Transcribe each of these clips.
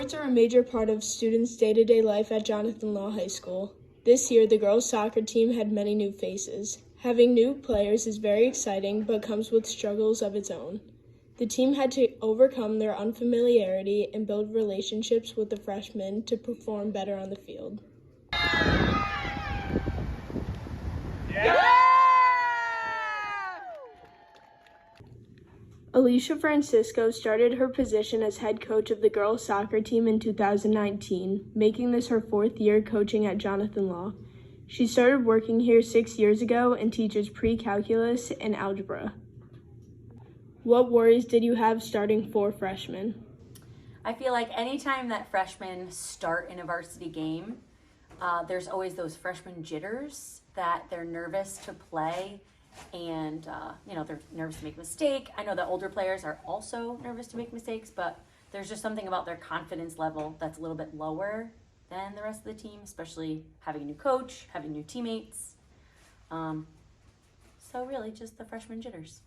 Sports are a major part of students' day-to-day life at Jonathan Law High School. This year, the girls' soccer team had many new faces. Having new players is very exciting, but comes with struggles of its own. The team had to overcome their unfamiliarity and build relationships with the freshmen to perform better on the field. Yeah! Alicia Francisco started her position as head coach of the girls' soccer team in 2019, making this her fourth year coaching at Jonathan Law. She started working here 6 years ago and teaches pre-calculus and algebra. What worries did you have starting 4 freshmen? I feel like anytime that freshmen start in a varsity game, there's always those freshman jitters that they're nervous to play and they're nervous to make a mistake. I know that older players are also nervous to make mistakes, but there's just something about their confidence level that's a little bit lower than the rest of the team, especially having a new coach, having new teammates. So really just the freshman jitters.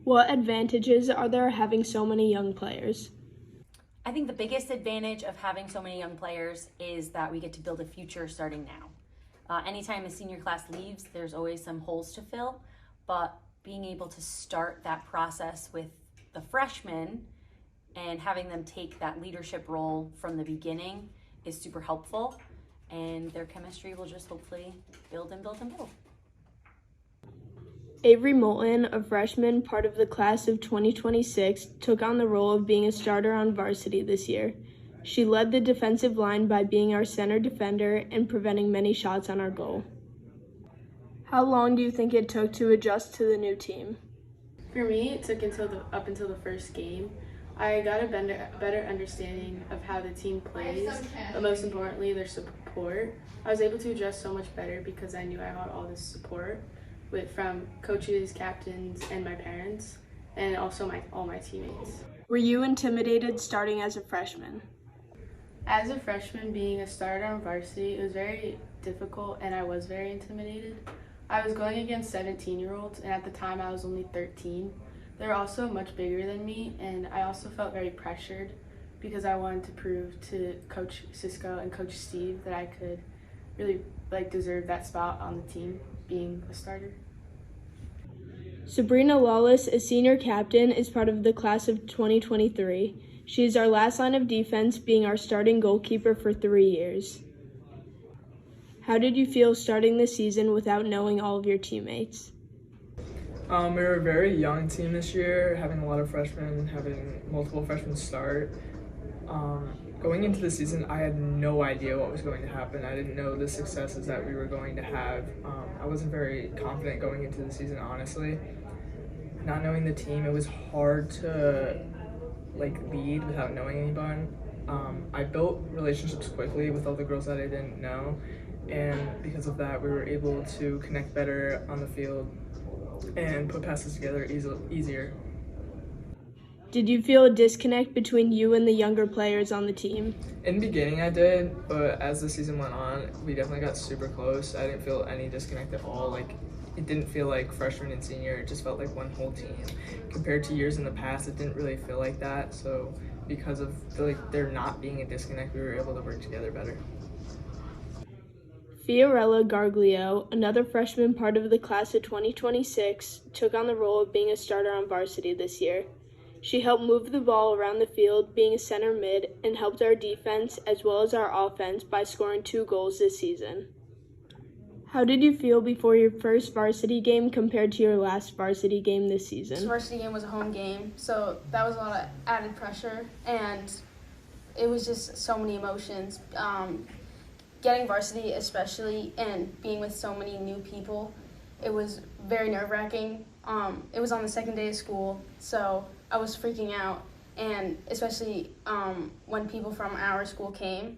What advantages are there having so many young players? I think the biggest advantage of having so many young players is that we get to build a future starting now. Anytime a senior class leaves, there's always some holes to fill, but being able to start that process with the freshmen and having them take that leadership role from the beginning is super helpful, and their chemistry will just hopefully build and build and build. Avery Moulton, a freshman part of the class of 2026, took on the role of being a starter on varsity this year. She led the defensive line by being our center defender and preventing many shots on our goal. How long do you think it took to adjust to the new team? For me, it took up until the first game. I got a better understanding of how the team plays, but most importantly, their support. I was able to adjust so much better because I knew I had all this support from coaches, captains, and my parents, and also all my teammates. Were you intimidated starting as a freshman? As a freshman, being a starter on varsity, it was very difficult and I was very intimidated. I was going against 17-year-olds, and at the time I was only 13. They were also much bigger than me, and I also felt very pressured because I wanted to prove to Coach Cisco and Coach Steve that I could really deserve that spot on the team, being a starter. Sabrina Lawless, a senior captain, is part of the class of 2023. She is our last line of defense, being our starting goalkeeper for 3 years. How did you feel starting the season without knowing all of your teammates? We were a very young team this year, having a lot of freshmen, having multiple freshmen start. Going into the season, I had no idea what was going to happen. I didn't know the successes that we were going to have. I wasn't very confident going into the season, honestly. Not knowing the team, it was hard to lead without knowing anyone. I built relationships quickly with all the girls that I didn't know, and because of that, we were able to connect better on the field and put passes together easier. Did you feel a disconnect between you and the younger players on the team? In the beginning I did, but as the season went on, we definitely got super close. I didn't feel any disconnect at all. It didn't feel like freshman and senior, it just felt like one whole team. Compared to years in the past, it didn't really feel like that, so because of there not being a disconnect, we were able to work together better. Fiorella Garglio, another freshman part of the class of 2026, took on the role of being a starter on varsity this year. She helped move the ball around the field, being a center mid, and helped our defense as well as our offense by scoring 2 goals this season. How did you feel before your first varsity game compared to your last varsity game this season? This varsity game was a home game, so that was a lot of added pressure, and it was just so many emotions. Getting varsity especially and being with so many new people, it was very nerve-wracking. It was on the second day of school, so I was freaking out, and especially when people from our school came,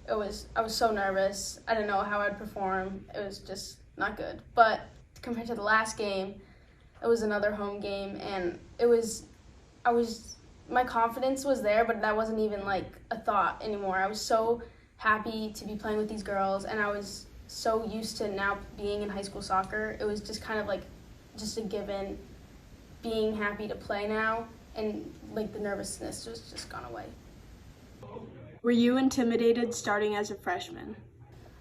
I was so nervous. I didn't know how I'd perform. It was just not good. But compared to the last game, it was another home game, and my confidence was there, but that wasn't even a thought anymore. I was so happy to be playing with these girls, and I was so used to now being in high school soccer. It was just kind of just a given, being happy to play now, and the nervousness was just gone away. Were you intimidated starting as a freshman?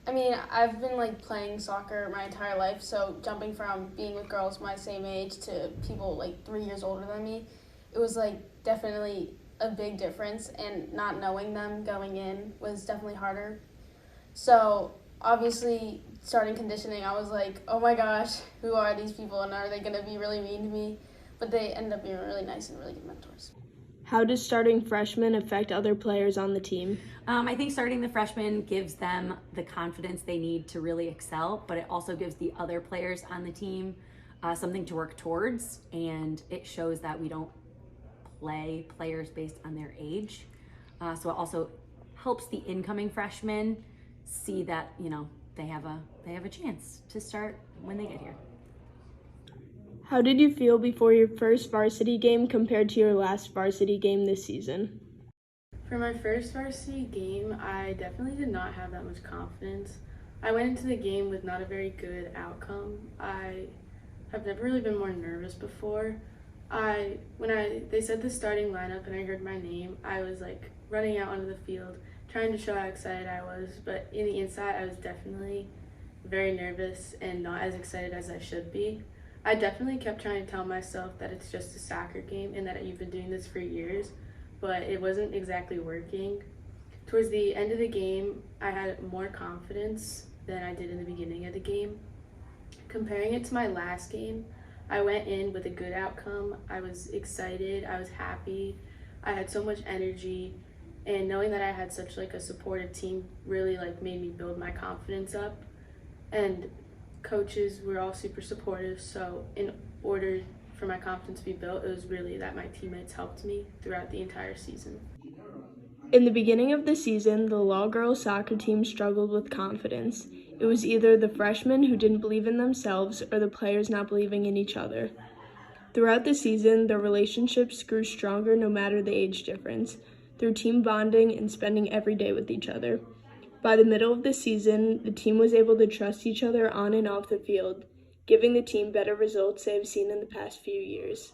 I mean, I've been playing soccer my entire life, so jumping from being with girls my same age to people 3 years older than me, it was definitely a big difference, and not knowing them going in was definitely harder. So obviously starting conditioning, I was like, oh my gosh, who are these people and are they going to be really mean to me? But they ended up being really nice and really good mentors. How does starting freshmen affect other players on the team? I think starting the freshman gives them the confidence they need to really excel, but it also gives the other players on the team something to work towards, and it shows that we don't play players based on their age. So it also helps the incoming freshmen see that they have a chance to start when they get here. How did you feel before your first varsity game compared to your last varsity game this season? For my first varsity game, I definitely did not have that much confidence. I went into the game with not a very good outcome. I have never really been more nervous before. When they said the starting lineup and I heard my name, I was running out onto the field, trying to show how excited I was, but in the inside, I was definitely very nervous and not as excited as I should be. I definitely kept trying to tell myself that it's just a soccer game and that you've been doing this for years, but it wasn't exactly working. Towards the end of the game, I had more confidence than I did in the beginning of the game. Comparing it to my last game, I went in with a good outcome. I was excited, I was happy, I had so much energy, and knowing that I had such a supportive team really made me build my confidence up. And coaches were all super supportive, so in order for my confidence to be built, it was really that my teammates helped me throughout the entire season. In the beginning of the season, the Law Girls soccer team struggled with confidence. It was either the freshmen who didn't believe in themselves or the players not believing in each other. Throughout the season, their relationships grew stronger no matter the age difference, through team bonding and spending every day with each other. By the middle of the season, the team was able to trust each other on and off the field, giving the team better results they have seen in the past few years.